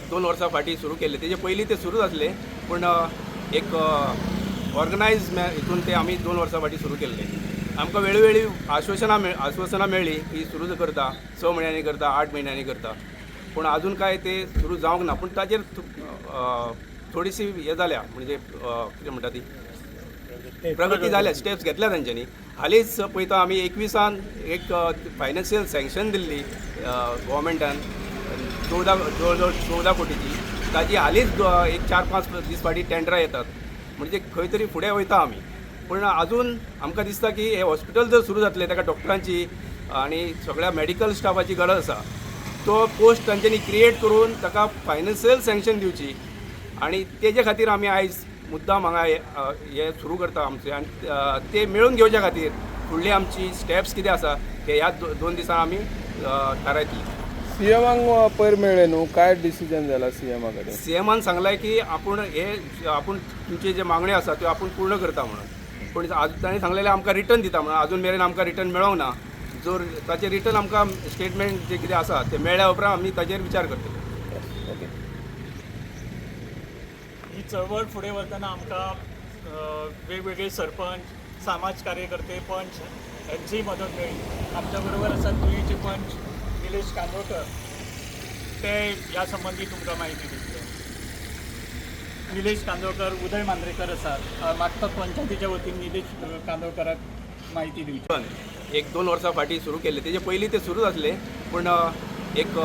1-2 वर्सां फाटीं सुरू केल्ले. तेजे पयलीं ते सुरू जातले, पूण एक ऑर्गनायज हितून ते आमी 2 वर्सां फाटीं सुरू केल्ले. आमकां वेळोवेळी आश्वासनां मेळ्ळी की सुरू करता, 6 म्हयन्यांनी करता, 8 म्हयन्यांनी करता, पूण अजून काय ते सुरू जावंक ना. पूण ताजेर थोडीशी हे जाल्या, म्हणजे कितें म्हणटा ती प्रगती जाल्या, स्टेप्स घेतल्या तांच्यांनी. हालींच पळयता आमी 21 एक फायनान्शियल सँक्शन दिल्ली गव्हर्मेंटान जवळ जवळ 14 कोटीची. ताजी हालींच एक 4-5 दीस फाटीं टेंडरां येतात, म्हणजे खंय तरी फुडें वयता आमी. पूण अजून आमकां दिसता की हे हॉस्पिटल जर सुरू जातलें, ताका डॉक्टरांची आनी सगळ्या मेडिकल स्टाफाची गरज आसा. तो पोस्ट तांच्यांनी क्रिएट करून ताका फायनान्शियल सँक्शन दिवची, आनी तेजे खातीर आमी आयज मुद्दाम हांगा हे सुरू करता आमचे. आनी ते मेळून घेवच्या खातीर फुडली आमची स्टेप्स कितें आसा ते ह्या 2 दिसां आमी थारायतली. सीएमांक पयर मेळ्ळे न्हू, काय डिसिजन जाला सीएमा कडेन? सीएमान सांगलाय की आपूण तुमचे जे मागण्यो आसा त्यो आपूण पूर्ण करता म्हणून. पूण तांणी सांगलेलें आमकां रिटर्न दिता म्हणून. अजून मेरेन आमकां रिटर्न मेळोंक ना. जर ताचें रिटर्न आमकां स्टेटमेंट जे कितें आसा ते मेळ्ळ्या उपरांत आमी ताचेर विचार करतले. ओके. ही चळवळ फुडें वतना आमकां वेगवेगळे सरपंच, समाज कार्यकर्ते, पंच यांची मदत मेळ्ळी. आमच्या बरोबर आसात तुयेचे पंच निलेश कांदोळकर, ते ह्या संबंधी तुमकां म्हायती दितले. निलेश कांदोळकर, उदय मांद्रेकर आसात. मागता पंचायतीच्या वतीन निलेश कांदोळकराक म्हायती दिवची. 1-2 वर्सां फाटीं सुरू केल्ले. तेजे पयलीं ते सुरू जातले, पूण एक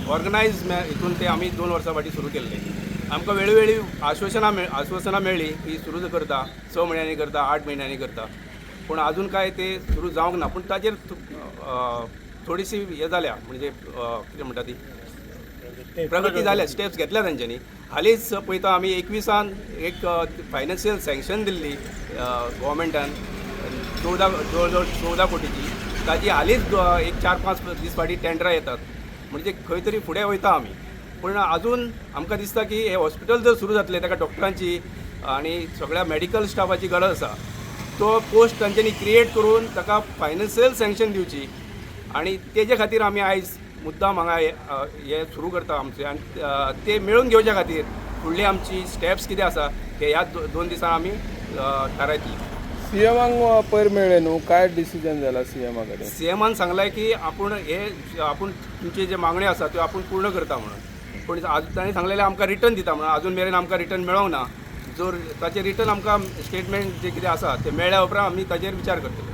ऑर्गनायज हितून ते आमी 2 वर्सां फाटीं सुरू केल्ले. आमकां वेळोवेळी आश्वासनां मेळ्ळी की सुरू करता, 6 म्हयन्यांनी करता, 8 म्हयन्यांनी करता, पूण अजून काय ते सुरू जावंक ना. पूण ताजेर थोडीशी हे जाल्या, म्हणजे कितें म्हणटा ती प्रगती जाल्या, स्टेप्स घेतल्या तांच्यांनी. हालींच पळयता आमी 21 एक फायनान्शियल सँक्शन दिल्ली गव्हर्मेंटान जवळ जवळ 14 कोटीची. ताजी हालींच एक 4-5 दीस फाटीं टेंडरां येतात, म्हणजे खंय तरी फुडें वयता आमी. पूण अजून आमकां दिसता की हे हॉस्पिटल जर सुरू जातलें, ताका डॉक्टरांची आनी सगळ्या मेडिकल स्टाफाची गरज आसा. तो पोस्ट तांच्यांनी क्रिएट करून ताका फायनान्शियल सँक्शन दिवची, आनी तेजे खातीर आमी आयज मुद्दाम हांगा हे सुरू करता आमचे. आनी ते मेळून घेवच्या खातीर फुडली आमची स्टेप्स कितें आसा ते ह्या 2 दिसां आमी थारायतली. सीएमांक पयर मेळ्ळे न्हू, काय डिसिजन जाला सीएमा कडेन? सीएमान सांगलाय की आपूण तुमचे जे मागण्यो आसा त्यो आपूण पूर्ण करता म्हणून. पूण तांणी सांगलेलें आमकां रिटर्न दिता म्हणून. अजून मेरेन आमकां रिटर्न मेळोंक ना. जर ताचें रिटर्न आमकां स्टेटमेंट जे कितें आसा ते मेळ्ळ्या उपरांत आमी ताचेर विचार करतले.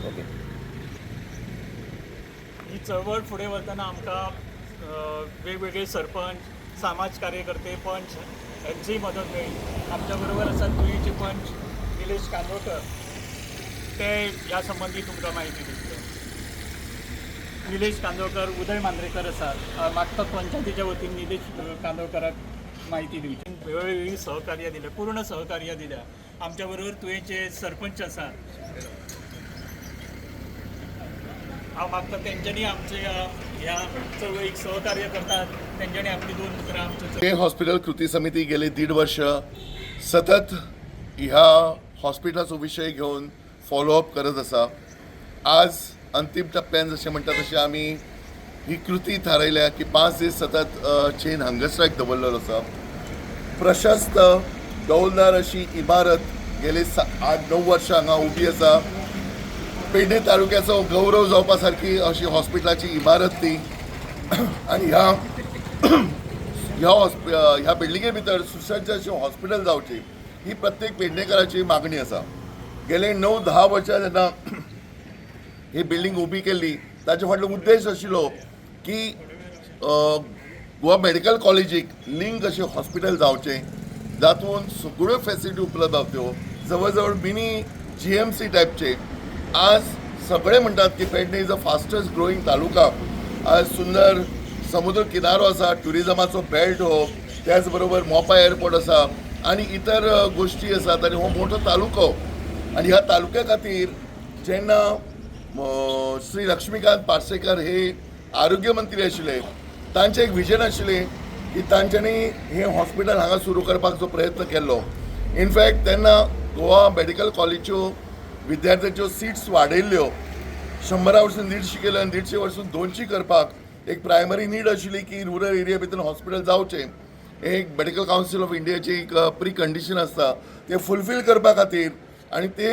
ओके. ही चळवळ फुडें वतना आमकां वेगवेगळे सरपंच, समाज कार्यकर्ते, पंच यांची मदत मेळ्ळी. आमच्या बरोबर आसात तुयेचे पंच निलेश कांदोळकर, ते ह्या संबंधी तुमकां म्हायती दितले. निलेश कांदोळकर, उदय मांद्रेकर आसात. मागता पंचायतीच्या वतीन निलेश कांदोळकराक म्हायती दिवची. वेळोवेळी सहकार्य दिलें, पूर्ण सहकार्य दिल्या. आमच्या बरोबर तुयेचे सरपंच आसात. हांव मागता तेंच्यांनी आमच्या ह्या चळवळीक सहकार्य करतात, तेंच्यांनी आपली 2 उतरां आमच्या हे हॉस्पिटल कृती समिती गेले 1.5 वर्ष सतत ह्या हॉस्पिटलाचो विशय घेवन फॉलोअप करत आसा. आज अंतीम टप्प्यान जशें म्हणटा तशें आमी ही कृती थारायल्या की 5 दीस सतत चेन हंगर स्ट्रायक दवरलेलो आसा. प्रशस्त डौलदार अशी इमारत गेली 8-9 वर्सां हांगा उबी आसा. पेडणे तालुक्याचो गौरव जावपा सारकी अशी हॉस्पिटलाची इमारत ती. आनी ह्या बिल्डिंगे भितर सुसज्ज अशें हॉस्पिटल जावची ही प्रत्येक पेडणेकाराची मागणी आसा. गेले 9-10 वर्सां जेन्ना ही बिल्डिंग उबी केल्ली ताचे फाटलो उद्देश आशिल्लो की गोवा मेडिकल कॉलेजीक लिंक अशें हॉस्पिटल जावचें, जातून सगळ्यो फॅसिलिटी उपलब्ध जावच्यो, जवळ जवळ मिनी GMC टायपचे. आज सगळे म्हणटात की Pedne is a fastest growing तालुका. आज सुंदर समुद्र किनारो आसा, ट्युरिजमाचो बेल्ट हो, त्याच बरोबर मोपा एअरपोर्ट आसा आनी इतर गोश्टी आसात. आनी हो मोठो तालुको. आनी ह्या तालुक्या खातीर जेन्ना श्री लक्ष्मीकांत पार्सेकर हे आरोग्य मंत्री आशिल्ले, तांचें एक विजन आशिल्लें की तांच्यांनी हे हॉस्पिटल हांगा सुरू करपाचो प्रयत्न केल्लो. इनफॅक्ट तेन्ना गोवा मेडिकल कॉलेजच्यो विद्यार्थ्यांच्यो सीट्स वाडयल्ल्यो. 100 वरसून 150 केल्यो आनी 150 वरसून 200 करपाक एक प्रायमरी नीड आशिल्ली की रुरल एरिया भितर हॉस्पिटल जावचें एक मेडिकल कावन्सिल ऑफ इंडियाची एक प्री कंडिशन आसता ते फुलफील करपा खातीर आनी ते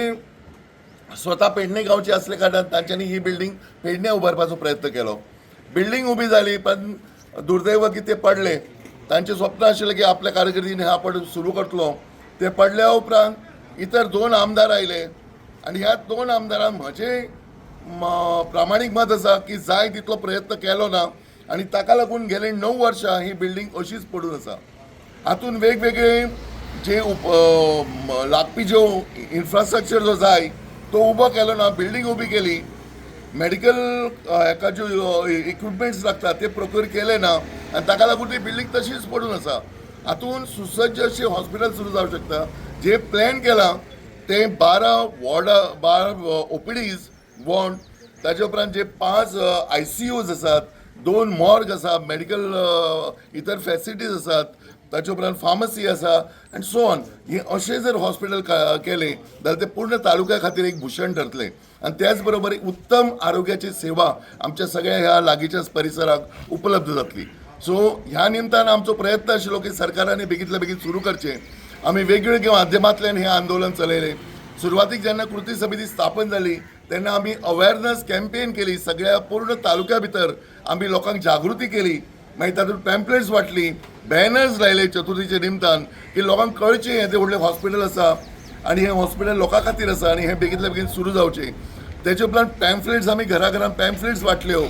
स्वता पेडणे गांवचे असले कारणान तांच्यांनी ही बिल्डींग पेडणे उबारपाचो प्रयत्न केलो. बिल्डींग उबी जाली पण दुर्दैव की ते पडले. तांचे स्वप्न आशिल्लें की आपल्या कारकिर्दीन हा पड सुरू करतलो. ते पडल्या उपरांत इतर 2 आमदार आयले आनी ह्या 2 आमदारांक म्हजें प्रामाणीक मत आसा की जाय तितलो प्रयत्न केलो ना आनी ताका लागून गेले 9 वर्सां ही बिल्डींग अशीच पडून आसा. हातून वेगवेगळे जे लागपी जो इन्फ्रास्ट्रक्चर जो जाय तो उबो केलो ना. बिल्डींग उबी केली, मेडिकल हेका ज्यो इक्विपमेंट्स लागता ते प्रोक्यूर केले ना आनी ताका लागून ती बिल्डींग तशीच पडून आसा. हातून सुसज्ज अशें हॉस्पिटल सुरू जावंक शकता. जे प्लॅन केलां ते 12 ओपीडीज वॉर्ड, ताचे उपरांत जे 5 ICUs आसात, 2 मॉर्ग आसा, मेडिकल इतर फॅसिलिटीज आसात, ताचे उपरांत फार्मसी आसा अँड सो ऑन. हे अशें जर हॉस्पिटल केलें जाल्यार ते पूर्ण तालुक्या खातीर एक भूषण ठरतलें आनी त्याच बरोबर एक उत्तम आरोग्याची सेवा आमच्या सगळ्या ह्या लागींच्याच परिसराक उपलब्ध जातली. सो ह्या निमतान आमचो प्रयत्न आशिल्लो की सरकारान बेगींतल्या बेगीन सुरू करचें. आमी वेगवेगळ्या माध्यमांतल्यान हें आंदोलन चलयलें. सुरवातीक जेन्ना कृती समिती स्थापन जाली तेन्ना आमी अवेरनस कॅम्पेन केली. सगळ्या पूर्ण तालुक्या भितर आमी लोकांक जागृती केली. मागीर तातूंत पॅम्पलेट्स वाटली, बॅनर्स लायले चतुर्थीच्या निमतान की लोकांक कळचें हें व्हडलें हॉस्पिटल आसा आनी हें हॉस्पिटल लोकां खातीर आसा आनी हें बेगींतल्या बेगीन सुरू जावचें. तेचे उपरांत पॅम्पलेट्स आमी घराघरान पॅम्पलेट्स वाटल्यो.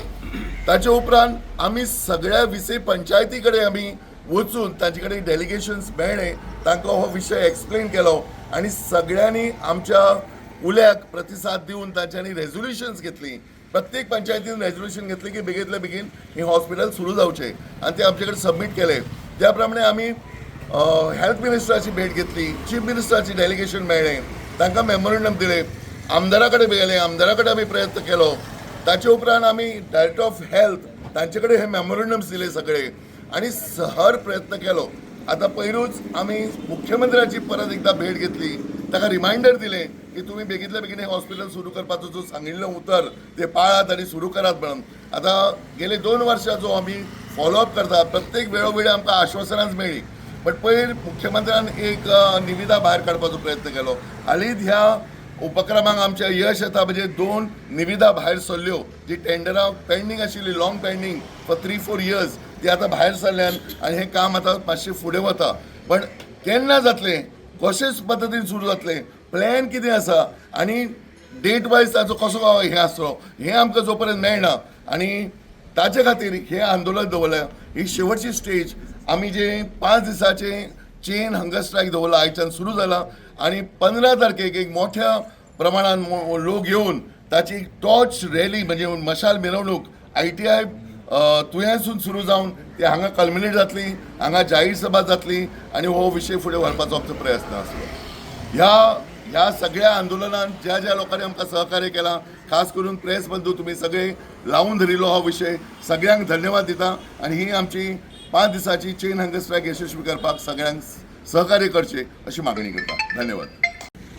ताचे उपरांत आमी सगळ्या 20 पंचायती कडेन आमी वचून तांचे कडेन डेलिगेशन्स मेळ्ळे, तांकां हो विशय एक्सप्लेन केलो आनी सगळ्यांनी आमच्या उल्याक प्रतिसाद दिवन तांच्यांनी रेझोल्युशन्स घेतली. प्रत्येक पंचायतीन रेझोल्युशन घेतली की बेगींतल्या बेगीन हे हॉस्पिटल सुरू जावचें आनी ते आमचे कडेन सबमीट केले. त्या प्रमाणे आमी हेल्थ मिनिस्टराची भेट घेतली, चीफ मिनिस्टराची डेलिगेशन मेळ्ळें, तांकां मेमोरंडम दिले, आमदारा कडेन गेले, आमदारा कडेन आमी प्रयत्न केलो. ताचे उपरांत आमी डायरेक्टर ऑफ हेल्थ तांचे कडेन हे मेमोरंडम्स दिले सगळे आनी सहर प्रयत्न केलो. आतां पयरूच आमी मुख्यमंत्र्याची परत एकदा भेट घेतली, ताका रिमांयडर दिलें की तुमी बेगींतल्या बेगीन हे हॉस्पिटल सुरू करपाचो जो सांगिल्लो उतर ते पाळात आनी सुरू करात म्हणून. आतां गेले 2 वर्सां जो आमी फॉलोअप करता प्रत्येक वेळोवेळी आमकां आश्वासनांच मेळ्ळी. बट पयर मुख्यमंत्र्यान एक निविदा भायर काडपाचो प्रयत्न केलो. हालींच ह्या उपक्रमांक आमचें यश येता म्हणजे 2 निविदा भायर सरल्यो जी टेंडरां पेंडींग आशिल्ली, लॉंग पेंडींग फॉर 3-4 years ती आतां भायर सरल्यान आनी हें काम आतां मातशें फुडें वता. पण केन्ना जातलें, कशे पद्दतीन सुरू जातलें, प्लॅन कितें आसा आनी डेट वायज ताचो कसो हें आसलो हें आमकां जो पर्यंत मेळना आनी ताचे खातीर हें आंदोलन दवरलें. ही शेवटची स्टेज. आमी जे 5 दिसाचें चेन हंगर स्ट्रायक दवरला आयच्यान सुरू जाला आनी 15 तारखेक एक मोठ्या प्रमाणान लोक येवन ताची टॉर्च रॅली म्हणजे मशाल मिरवणूक ITI तुयेंसून सुरू जावन ते हांगा कल्मिनेट जातली, हांगा जाहीर सभा जातली आनी हो विशय फुडें व्हरपाचो आमचो प्रयत्न आसलो. ह्या सगळ्या आंदोलनान ज्या ज्या लोकांनी आमकां सहकार्य केलां, खास करून प्रेस बंधू तुमी सगळे लावून धरिल्लो हो विशय, सगळ्यांक धन्यवाद दिता आनी ही आमची 5 दिसाची चेन हंगर स्ट्रायक यशस्वी करपाक सगळ्यांक सहकार्य करचे अशी मागणी करता. धन्यवाद.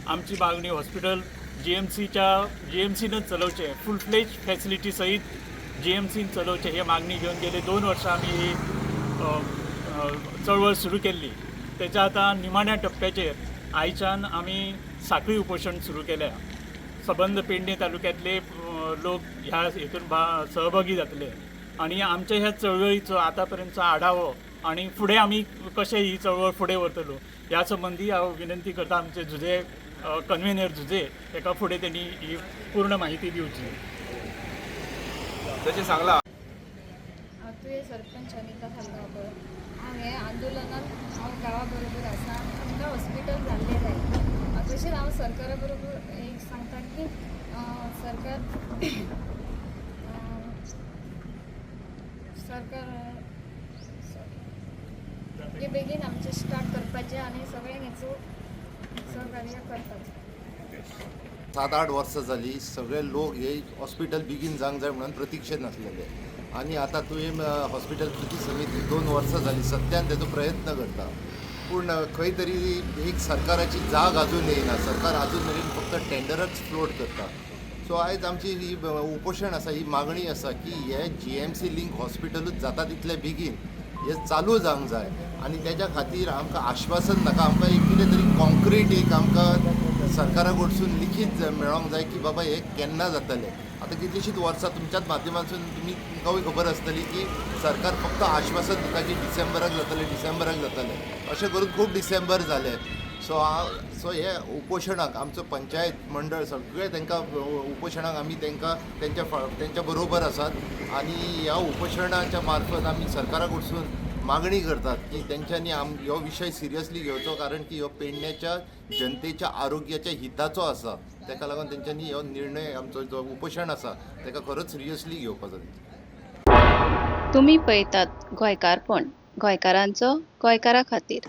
आमची मागणी हॉस्पिटल GMCनंच चलोवचें, फुल फ्लेज फॅसिलिटी सहित GMCन चलोवचें हे मागणी घेवन गेले 2 वर्सां आमी ही चळवळ सुरू केल्ली. तेच्या आतां निमाण्या टप्प्याचेर आयच्यान आमी साखळी उपोशण सुरू केल्या. सबंद पेडणे तालुक्यांतले लोक ह्या हेतून सहभागी जातले आनी आमच्या ह्या चळवळीचो आतां पर्यंतचो आढावो आनी फुडें आमी कशें ही चळवळ फुडें व्हरतलो ह्या संबंदी हांव विनंती करता आमचे जुजे कन्व्हेनर जुजे ताका फुडें तेणी ही पूर्ण म्हायती दिवची. जशें सांगलां तुवें सरपंच अनिता सालगांवकर. हांव हे आंदोलनात हांव गांवा बरोबर आसा. आमकां हॉस्पिटल जाल्लें जाय. तशेंच हांव सरकारा बरोबर एक सांगता की सरकार हे बेगीन आमचें स्टार्ट करपाचें आनी सगळ्यांक हेचो सहकार्य करपाचें. 7-8 वर्सां जालीं सगळे लोक हे हॉस्पिटल बेगीन जावंक जाय म्हणून प्रतीक्षेन आसलेले आनी आतां तुवें हॉस्पिटल कृती समिती 2 वर्सां जालीं सत्यान तेजो प्रयत्न करता पूण खंय तरी एक सरकाराची जाग अजून येयना. सरकार अजून मेरेन फक्त टेंडरच फ्लोट करता. सो आयज आमची ही उपोशण आसा, ही मागणी आसा की हे GMC लिंक हॉस्पिटलूच जाता तितले बेगीन हे चालू जावंक जाय आनी तेज्या खातीर आमकां आश्वासन नाका, आमकां एक कितें तरी कॉन्क्रीट एक आमकां सरकारा कडसून लिखीत मेळोंक जाय की बाबा हे केन्ना जातलें. आतां कितलींशींच वर्सां तुमच्याच माध्यमांतसून तुमकांय खबर आसतली की सरकार फक्त आश्वासन दिता की डिसेंबराक जातलें अशें करून खूब डिसेंबर जाले. सो हे उपोशणाक आमचो पंचायत मंडळ सगळे तांकां उपोशणाक आमी तेंच्या बरोबर आसात आनी ह्या उपोशणाच्या मार्फत आमी सरकारा कडसून मागणी करतात की तेंच्यांनी हो विशय सिरियसली घेवचो, कारण की हो पेडण्याच्या जनतेच्या आरोग्याच्या हिताचो आसा. ताका लागून तेंच्यांनी हो निर्णय आमचो जो उपोशण आसा ताका खरोच सिरियसली घेवपाचो. तुम्ही पळयतात गोंयकारपण, गोंयकारांचो गोंयकारा खातीर.